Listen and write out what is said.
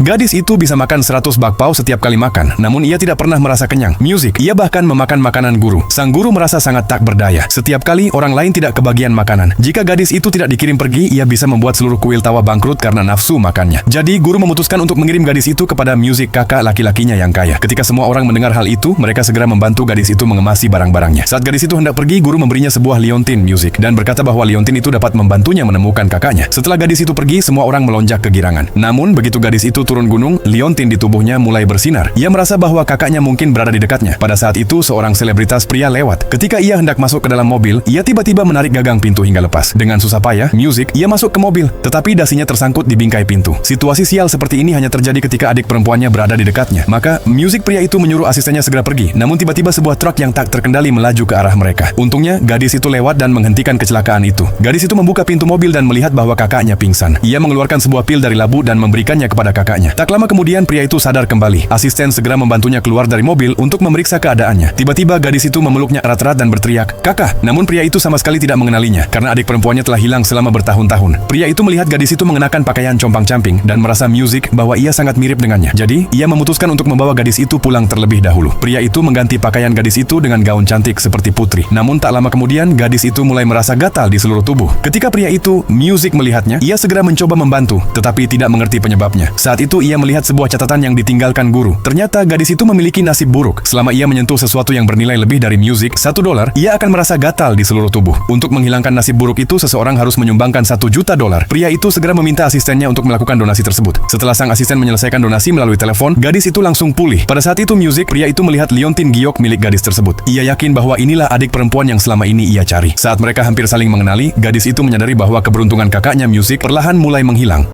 Gadis itu bisa makan 100 bakpao setiap kali makan, namun ia tidak pernah merasa kenyang. Music, ia bahkan memakan makanan guru. Sang guru merasa sangat tak berdaya. Setiap kali orang lain tidak kebagian makanan. Jika gadis itu tidak dikirim pergi, ia bisa membuat seluruh kuil tawa bangkrut karena nafsu makannya. Jadi guru memutuskan untuk mengirim gadis itu kepada Music, kakak laki-lakinya yang kaya. Ketika semua orang mendengar hal itu, mereka segera membantu gadis itu mengemasi barang-barangnya. Saat gadis itu hendak pergi, guru memberinya sebuah liontin Music dan berkata bahwa liontin itu dapat membantunya menemukan kakaknya. Setelah gadis itu pergi, semua orang melonjak kegirangan. Namun begitu gadis itu turun gunung, liontin di tubuhnya mulai bersinar. Ia merasa bahwa kakaknya mungkin berada di dekatnya. Pada saat itu, seorang selebritas pria lewat. Ketika ia hendak masuk ke dalam mobil, ia tiba-tiba menarik gagang pintu hingga lepas. Dengan susah payah, Music, ia masuk ke mobil, tetapi dasinya tersangkut di bingkai pintu. Situasi sial seperti ini hanya terjadi ketika adik perempuannya berada di dekatnya. Maka, Music pria itu menyuruh asistennya segera pergi. Namun tiba-tiba sebuah truk yang tak terkendali melaju ke arah mereka. Untungnya, gadis itu lewat dan menghentikan kecelakaan itu. Gadis itu membuka pintu mobil dan melihat bahwa kakaknya pingsan. Ia mengeluarkan sebuah pil dari labu dan memberikannya kepada kakaknya. Tak lama kemudian pria itu sadar kembali. Asisten segera membantunya keluar dari mobil untuk memeriksa keadaannya. Tiba-tiba gadis itu memeluknya erat-erat dan berteriak, "Kakak!" Namun pria itu sama sekali tidak mengenalinya karena adik perempuannya telah hilang selama bertahun-tahun. Pria itu melihat gadis itu mengenakan pakaian compang-camping dan merasa Music bahwa ia sangat mirip dengannya. Jadi, ia memutuskan untuk membawa gadis itu pulang terlebih dahulu. Pria itu mengganti pakaian gadis itu dengan gaun cantik seperti putri. Namun tak lama kemudian gadis itu mulai merasa gatal di seluruh tubuh. Ketika pria itu, Music melihatnya, ia segera mencoba membantu, tetapi tidak mengerti penyebabnya. Saat itu ia melihat sebuah catatan yang ditinggalkan guru. Ternyata gadis itu memiliki nasib buruk. Selama ia menyentuh sesuatu yang bernilai lebih dari Music, $1, ia akan merasa gatal di seluruh tubuh. Untuk menghilangkan nasib buruk itu, seseorang harus menyumbangkan $1 juta. Pria itu segera meminta asistennya untuk melakukan donasi tersebut. Setelah sang asisten menyelesaikan donasi melalui telepon, gadis itu langsung pulih. Pada saat itu Music, pria itu melihat liontin giok milik gadis tersebut. Ia yakin bahwa inilah adik perempuan yang selama ini ia cari. Saat mereka hampir saling mengenali, gadis itu menyadari bahwa keberuntungan kakaknya Music perlahan mulai menghilang.